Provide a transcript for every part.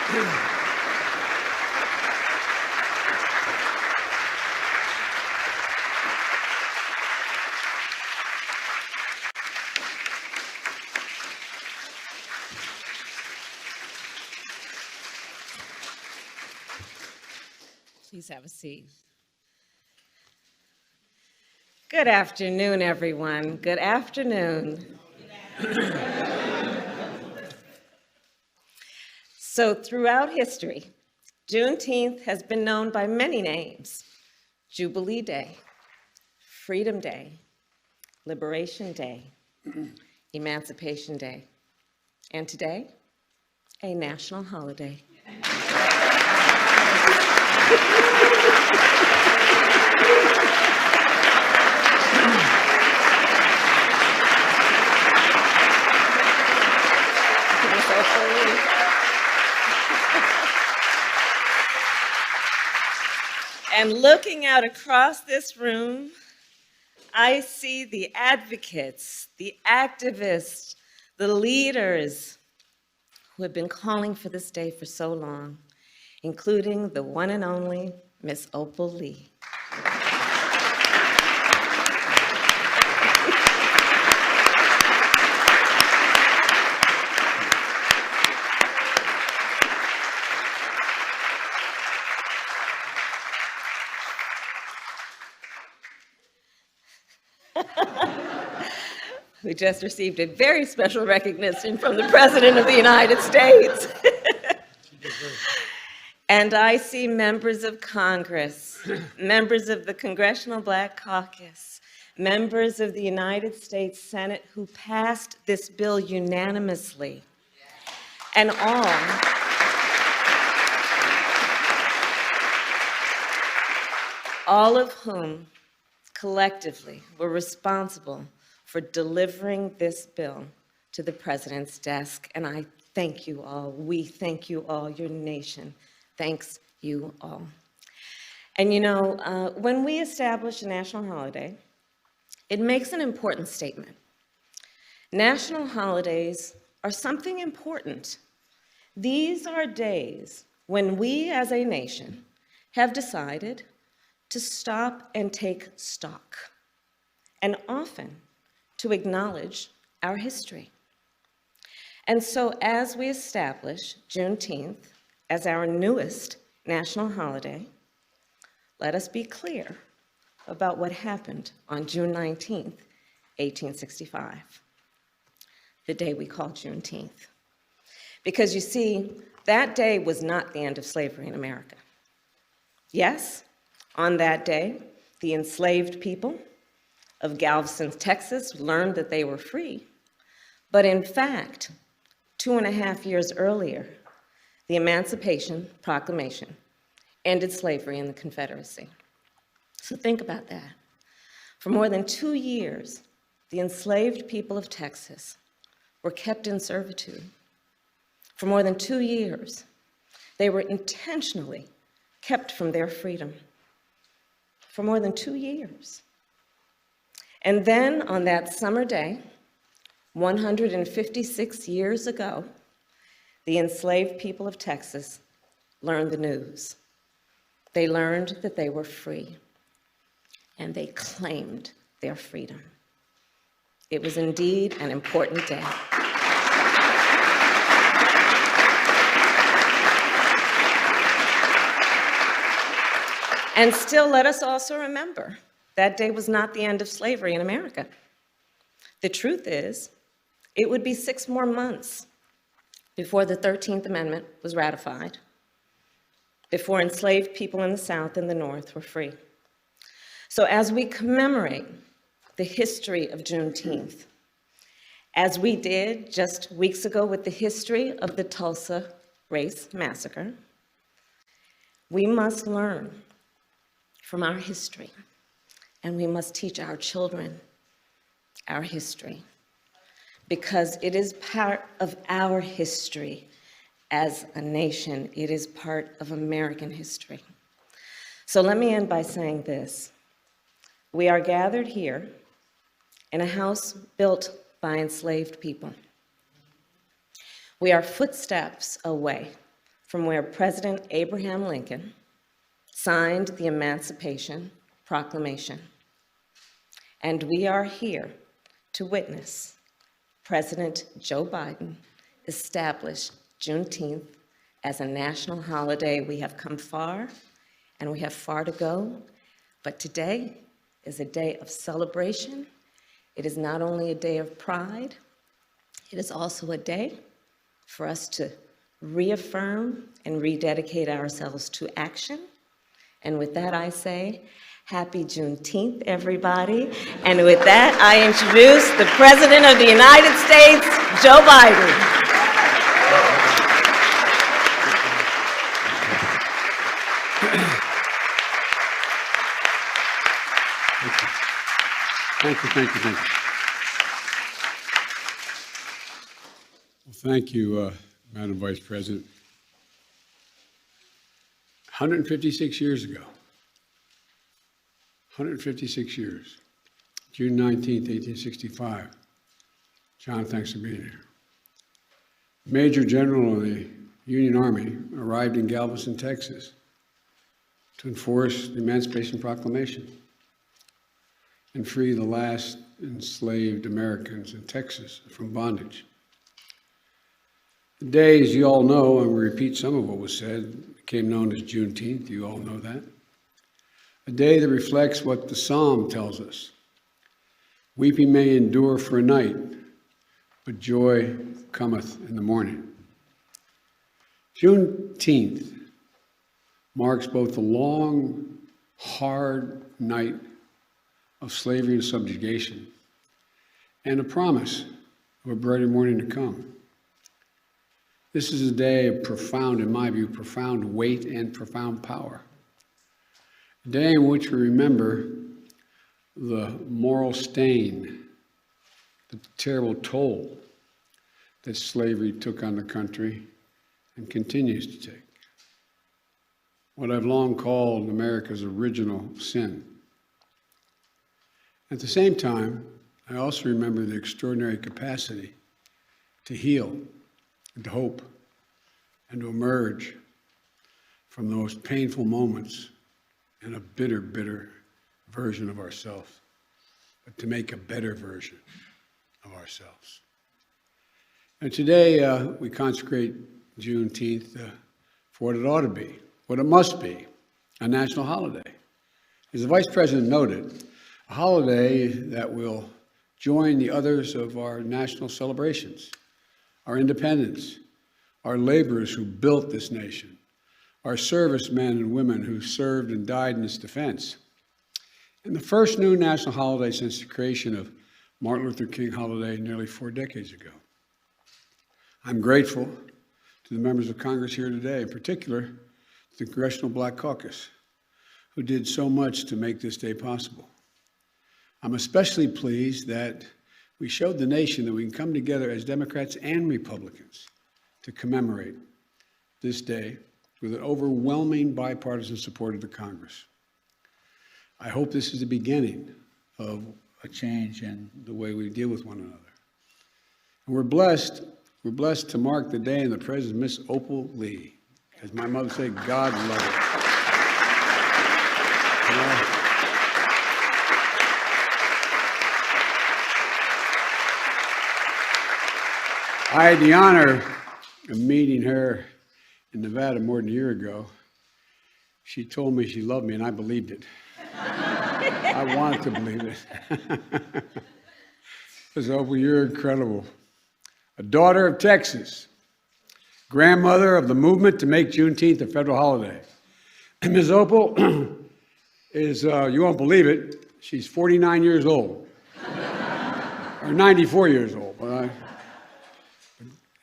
Please have a seat. Good afternoon, everyone. Good afternoon. So throughout history, Juneteenth has been known by many names: Jubilee Day, Freedom Day, Liberation Day, Emancipation Day, and today, a national holiday. And looking out across this room, I see the advocates, the activists, the leaders who have been calling for this day for so long, including the one and only Miss Opal Lee. We just received a very special recognition from the President of the United States. And I see members of Congress, members of the Congressional Black Caucus, members of the United States Senate who passed this bill unanimously. And all of whom collectively were responsible for delivering this bill to the President's desk. And I thank you all. We thank you all. Your nation thanks you all. And you know, when we establish a national holiday, it makes an important statement. National holidays are something important. These are days when we as a nation have decided to stop and take stock, and often to acknowledge our history. And so as we establish Juneteenth as our newest national holiday, let us be clear about what happened on June 19th, 1865, the day we call Juneteenth. Because you see, that day was not the end of slavery in America. Yes, on that day, the enslaved people of Galveston, Texas, learned that they were free. But in fact, 2.5 years earlier, the Emancipation Proclamation ended slavery in the Confederacy. So think about that. For more than 2 years, the enslaved people of Texas were kept in servitude. For more than 2 years, they were intentionally kept from their freedom. For more than 2 years. And then on that summer day, 156 years ago, the enslaved people of Texas learned the news. They learned that they were free, and they claimed their freedom. It was indeed an important day. And still, let us also remember, that day was not the end of slavery in America. The truth is, it would be 6 more months before the 13th Amendment was ratified, before enslaved people in the South and the North were free. So as we commemorate the history of Juneteenth, as we did just weeks ago with the history of the Tulsa Race Massacre, we must learn from our history. And we must teach our children our history, because it is part of our history as a nation. It is part of American history. So let me end by saying this. We are gathered here in a house built by enslaved people. We are footsteps away from where President Abraham Lincoln signed the Emancipation Proclamation. And we are here to witness President Joe Biden establish Juneteenth as a national holiday. We have come far, and we have far to go, but today is a day of celebration. It is not only a day of pride, it is also a day for us to reaffirm and rededicate ourselves to action. And with that, I say, Happy Juneteenth, everybody. And with that, I introduce the President of the United States, Joe Biden. Thank you. Well, thank you, Madam Vice President. 156 years ago, 156 years, June 19th, 1865. John, thanks for being here. Major General of the Union Army arrived in Galveston, Texas to enforce the Emancipation Proclamation and free the last enslaved Americans in Texas from bondage. The day, as you all know, and we repeat some of what was said, became known as Juneteenth. You all know that. A day that reflects what the Psalm tells us. Weeping may endure for a night, but joy cometh in the morning. Juneteenth marks both the long, hard night of slavery and subjugation and a promise of a brighter morning to come. This is a day of profound, in my view, profound weight and profound power. A day in which we remember the moral stain, the terrible toll that slavery took on the country and continues to take. What I've long called America's original sin. At the same time, I also remember the extraordinary capacity to heal and to hope and to emerge from the most painful moments in a bitter, bitter version of ourselves, but to make a better version of ourselves. And today we consecrate Juneteenth for what it ought to be, what it must be, a national holiday. As the Vice President noted, a holiday that will join the others of our national celebrations, our independence, our laborers who built this nation, our servicemen and women who served and died in its defense, and the first new national holiday since the creation of Martin Luther King holiday nearly 4 decades ago. I'm grateful to the members of Congress here today, in particular to the Congressional Black Caucus, who did so much to make this day possible. I'm especially pleased that we showed the nation that we can come together as Democrats and Republicans to commemorate this day with an overwhelming bipartisan support of the Congress. I hope this is the beginning of a change in the way we deal with one another. And we're blessed to mark the day in the presence of Miss Opal Lee. As my mother said, God love her. I had the honor of meeting her in Nevada more than a year ago. She told me she loved me, and I believed it. I wanted to believe it. Ms. Opal, you're incredible. A daughter of Texas, grandmother of the movement to make Juneteenth a federal holiday. Ms. Opal is, you won't believe it, she's 49 years old, or 94 years old.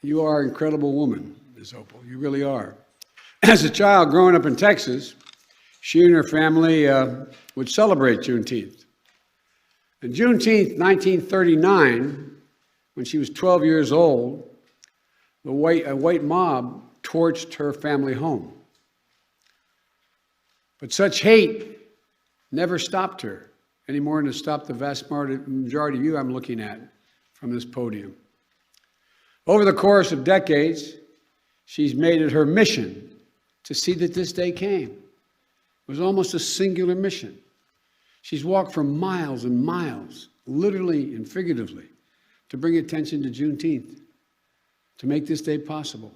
You are an incredible woman, Ms. Opal. You really are. As a child growing up in Texas, she and her family would celebrate Juneteenth. And Juneteenth, 1939, when she was 12 years old, a white mob torched her family home. But such hate never stopped her, any more than it stopped the vast majority of you I'm looking at from this podium. Over the course of decades, She's made it her mission to see that this day came. It was almost a singular mission. She's walked for miles and miles, literally and figuratively, to bring attention to Juneteenth, to make this day possible.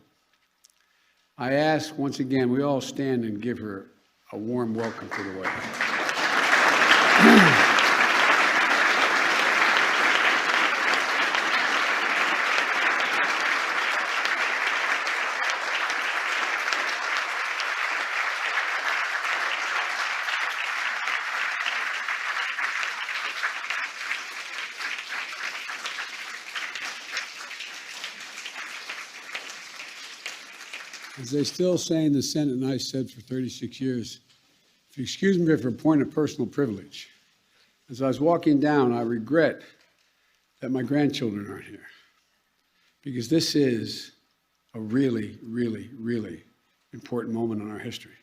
I ask once again, we all stand and give her a warm welcome to the White House. As they still say in the Senate, and I said for 36 years, if you excuse me for a point of personal privilege, as I was walking down, I regret that my grandchildren aren't here, because this is a really, really, really important moment in our history.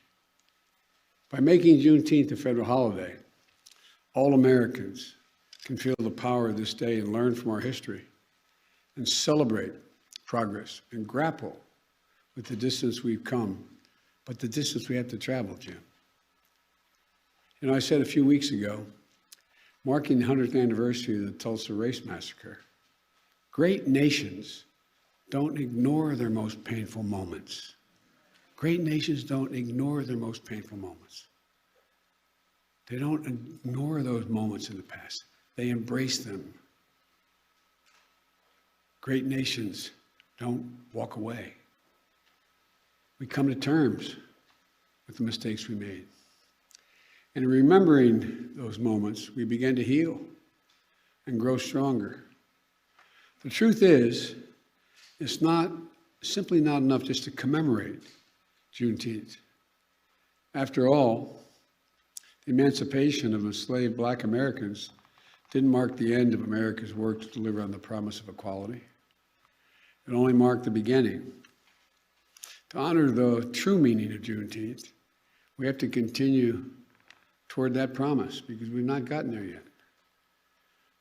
By making Juneteenth a federal holiday, all Americans can feel the power of this day and learn from our history and celebrate progress and grapple with the distance we've come, but the distance we have to travel, Jim. You know, I said a few weeks ago, marking the 100th anniversary of the Tulsa Race Massacre, great nations don't ignore their most painful moments. Great nations don't ignore their most painful moments. They don't ignore those moments in the past. They embrace them. Great nations don't walk away. We come to terms with the mistakes we made. And in remembering those moments, we begin to heal and grow stronger. The truth is, it's simply not enough just to commemorate Juneteenth. After all, the emancipation of enslaved Black Americans didn't mark the end of America's work to deliver on the promise of equality. It only marked the beginning. To honor the true meaning of Juneteenth, we have to continue toward that promise, because we've not gotten there yet.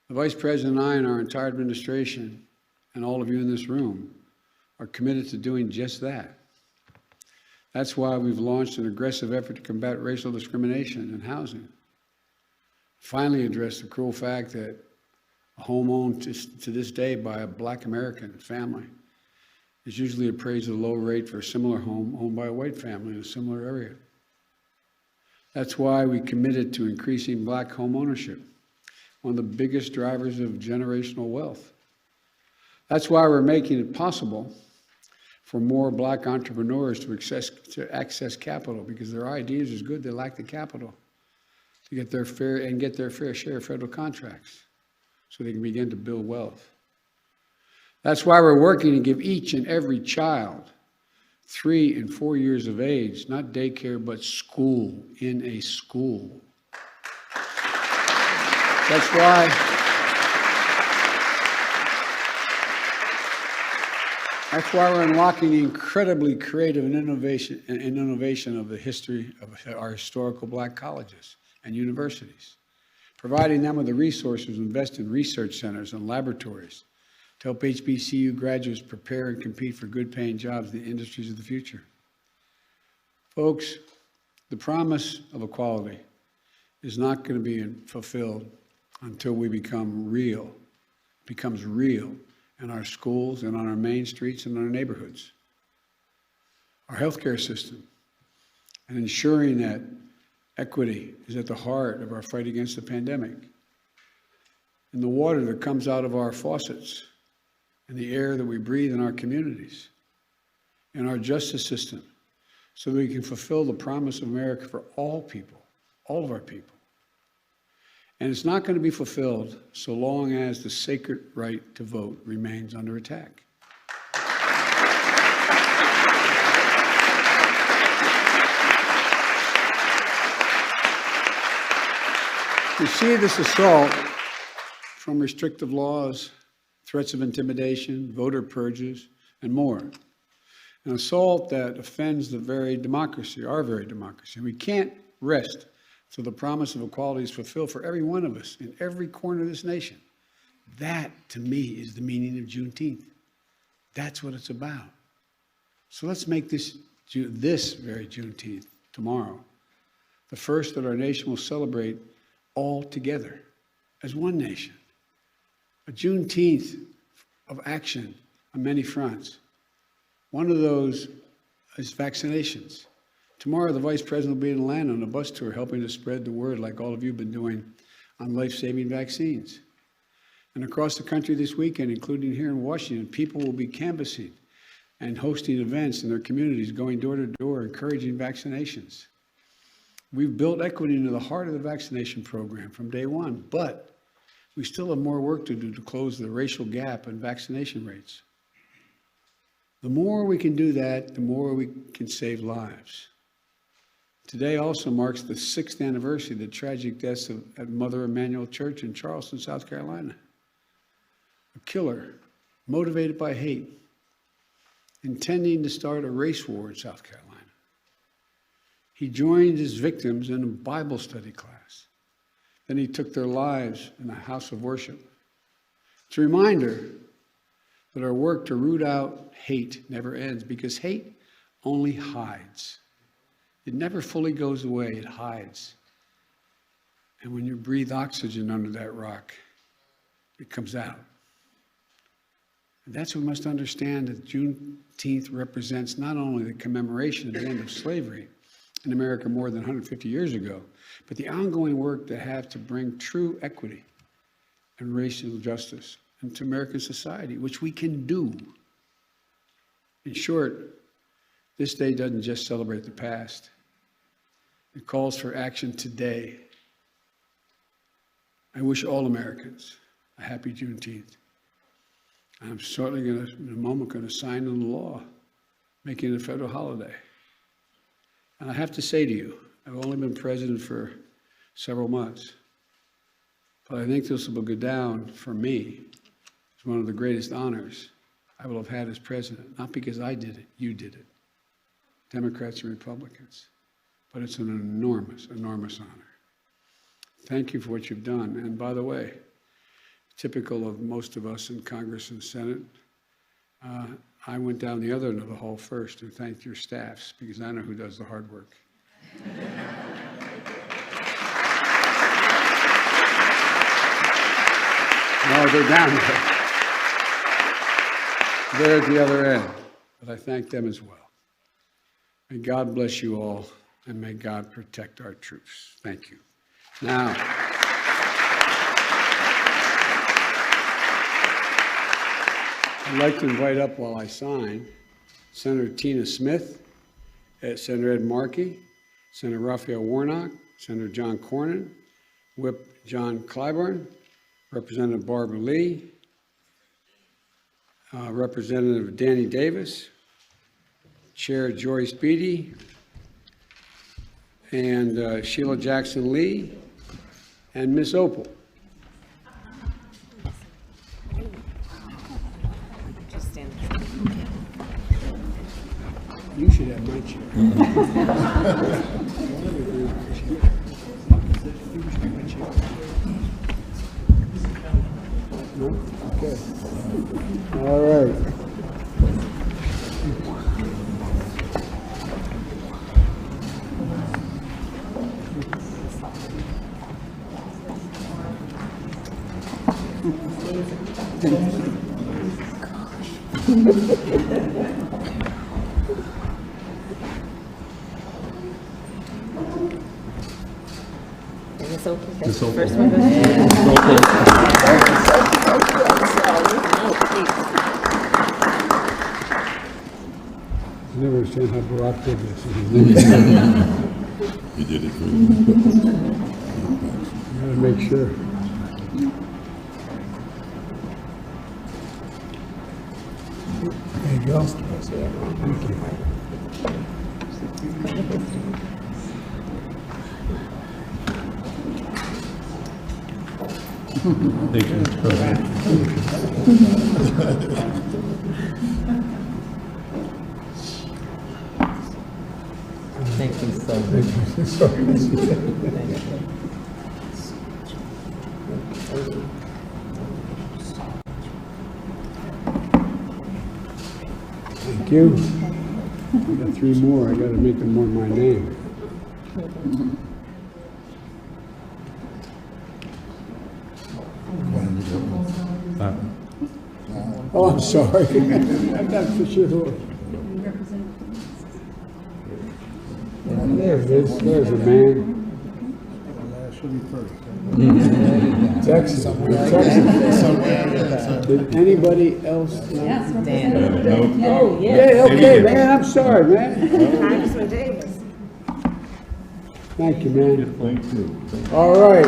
The Vice President and I and our entire administration and all of you in this room are committed to doing just that. That's why we've launched an aggressive effort to combat racial discrimination in housing. Finally address the cruel fact that a home owned to this day by a Black American family is usually appraised at a low rate for a similar home owned by a white family in a similar area. That's why we committed to increasing Black home ownership, one of the biggest drivers of generational wealth. That's why we're making it possible for more Black entrepreneurs to access capital, because their ideas is good, they lack the capital to get their fair share of federal contracts so they can begin to build wealth. That's why we're working to give each and every child 3 and 4 years of age, not daycare, but school in a school. That's why we're unlocking the incredibly creative and innovation of the history of our historical Black colleges and universities, providing them with the resources to invest in research centers and laboratories to help HBCU graduates prepare and compete for good-paying jobs in the industries of the future. Folks, the promise of equality is not going to be fulfilled until we becomes real in our schools and on our main streets and in our neighborhoods. Our healthcare system, and ensuring that equity is at the heart of our fight against the pandemic. And the water that comes out of our faucets, and the air that we breathe in our communities, and our justice system, so that we can fulfill the promise of America for all people, all of our people. And it's not going to be fulfilled so long as the sacred right to vote remains under attack. We see this assault from restrictive laws, threats of intimidation, voter purges, and more. An assault that offends the very democracy, our very democracy. We can't rest till the promise of equality is fulfilled for every one of us in every corner of this nation. That, to me, is the meaning of Juneteenth. That's what it's about. So let's make this very Juneteenth, tomorrow, the first that our nation will celebrate all together as one nation. A Juneteenth of action on many fronts. One of those is vaccinations. Tomorrow, the Vice President will be in Atlanta on a bus tour helping to spread the word like all of you have been doing on life-saving vaccines. And across the country this weekend, including here in Washington, people will be canvassing and hosting events in their communities, going door to door, encouraging vaccinations. We've built equity into the heart of the vaccination program from day one, but we still have more work to do to close the racial gap in vaccination rates. The more we can do that, the more we can save lives. Today also marks the 6th anniversary of the tragic deaths at Mother Emanuel Church in Charleston, South Carolina. A killer, motivated by hate, intending to start a race war in South Carolina. He joined his victims in a Bible study class. Then he took their lives in a house of worship. It's a reminder that our work to root out hate never ends, because hate only hides. It never fully goes away, it hides. And when you breathe oxygen under that rock, it comes out. And that's what we must understand, that Juneteenth represents not only the commemoration of the end of slavery in America more than 150 years ago, but the ongoing work to have to bring true equity and racial justice into American society, which we can do. In short, this day doesn't just celebrate the past. It calls for action today. I wish all Americans a happy Juneteenth. I'm certainly in a moment, going to sign into law, making it a federal holiday. And I have to say to you, I've only been president for several months, but I think this will go down for me as one of the greatest honors I will have had as president. Not because I did it, you did it, Democrats and Republicans. But it's an enormous, enormous honor. Thank you for what you've done. And by the way, typical of most of us in Congress and Senate, I went down the other end of the hall first and thanked your staffs, because I know who does the hard work. No, they're down there. They're at the other end, but I thank them as well. May God bless you all, and may God protect our troops. Thank you. Now, I'd like to invite up, while I sign, Senator Tina Smith, Senator Ed Markey, Senator Raphael Warnock, Senator John Cornyn, Whip John Clyburn, Representative Barbara Lee, Representative Danny Davis, Chair Joyce Beatty, and Sheila Jackson Lee, and Miss Opal. You should have my chair. No? Okay. All right. Miss Opal, that's the first one. I never understand how Barack did this. You did it good. I gotta make sure. There you go. Thank you. Thank you. Thank you so much. Thank you. I got 3 more. I got to make them more my name. Oh, I'm sorry. I got for sure. There it is. There's a man. Texas. Did anybody else? Oh, yeah, okay, man. I'm sorry, man. Congressman Davis. Thank you, man. Thank you. All right.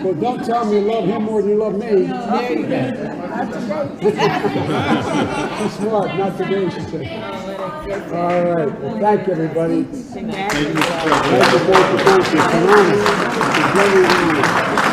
Well, don't tell me you love him more than you love me. There you go. That's smart, not today, she said. All right, well, thank you, everybody. Thank you. Come on.